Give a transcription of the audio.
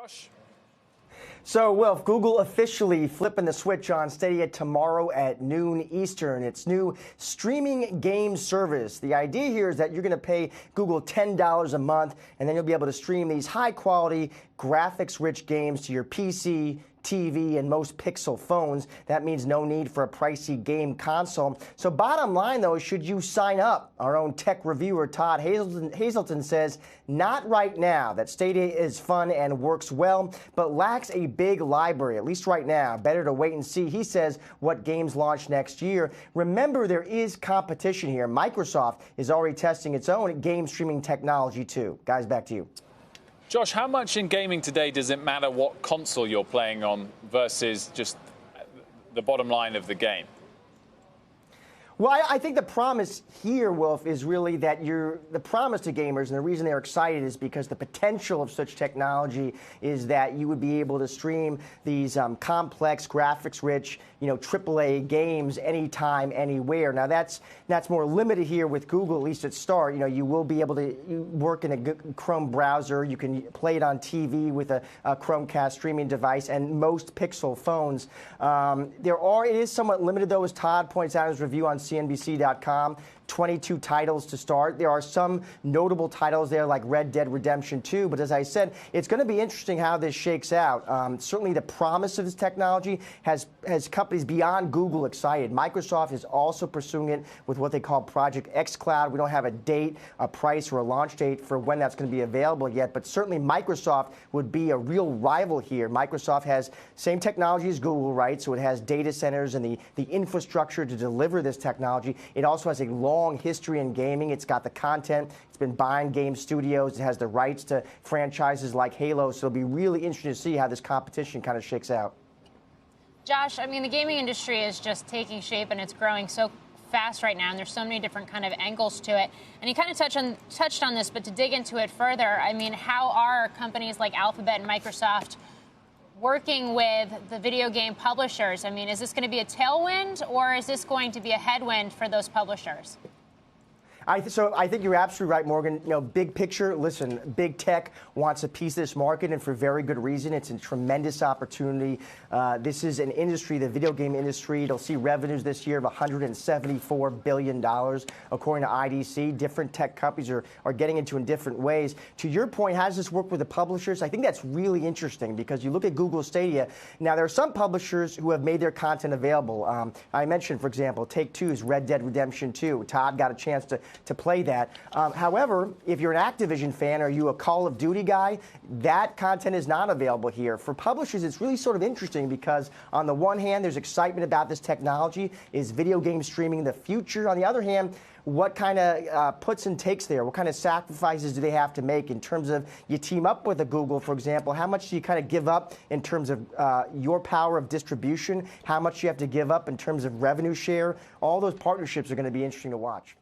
Josh? So, Wilf, Google officially flipping the switch on Stadia tomorrow at noon Eastern. Its new streaming game service. The idea here is that you're going to pay Google $10 a month, and then you'll be able to stream these high-quality, graphics-rich games to your PC, TV, and most Pixel phones. That means no need for a pricey game console. So bottom line, though, should you sign up? Our own tech reviewer, Todd Hazelton says, not right now, that Stadia is fun and works well, but lacks a big library, at least right now. Better to wait and see, he says, what games launch next year. Remember, there is competition here. Microsoft is already testing its own game streaming technology, too. Guys, back to you. Josh, how much in gaming today does it matter what console you're playing on versus just the bottom line of the game? Well, I think the promise here, Wilf, is really that the promise to gamers, and the reason they're excited is because the potential of such technology is that you would be able to stream these complex, graphics-rich, AAA games anytime, anywhere. Now, that's more limited here with Google, at least at start. You will be able to work in a Chrome browser. You can play it on TV with a Chromecast streaming device and most Pixel phones. It is somewhat limited, though, as Todd points out in his review on CNBC.com. 22 titles to start. There are some notable titles there like Red Dead Redemption 2, but as I said, it's going to be interesting how this shakes out. Certainly the promise of this technology has companies beyond Google excited. Microsoft is also pursuing it with what they call Project xCloud. We don't have a date, a price, or a launch date for when that's going to be available yet, but certainly Microsoft would be a real rival here. Microsoft has same technology as Google, right? So it has data centers and the infrastructure to deliver this technology. It also has a long history in gaming. It's got the content. It's been buying game studios. It has the rights to franchises like Halo. So it'll be really interesting to see how this competition kind of shakes out. Josh, I mean, the gaming industry is just taking shape and it's growing so fast right now, and there's so many different kind of angles to it. And you kind of touched on this, but to dig into it further, I mean, how are companies like Alphabet and Microsoft working with the video game publishers? I mean, is this going to be a tailwind or is this going to be a headwind for those publishers? So I think you're absolutely right, Morgan. Big picture, listen, big tech wants a piece of this market, and for very good reason. It's a tremendous opportunity. This is an industry, the video game industry. It'll see revenues this year of $174 billion, according to IDC. Different tech companies are getting into in different ways. To your point, how does this work with the publishers? I think that's really interesting because you look at Google Stadia. Now, there are some publishers who have made their content available. I mentioned, for example, Take-Two's Red Dead Redemption 2. Todd got a chance to play that. However, if you're an Activision fan or you a Call of Duty guy, that content is not available here. For publishers, it's really sort of interesting because on the one hand, there's excitement about this technology. Is video game streaming the future? On the other hand, what kind of puts and takes there? What kind of sacrifices do they have to make in terms of you team up with a Google, for example? How much do you kind of give up in terms of your power of distribution? How much you have to give up in terms of revenue share? All those partnerships are going to be interesting to watch.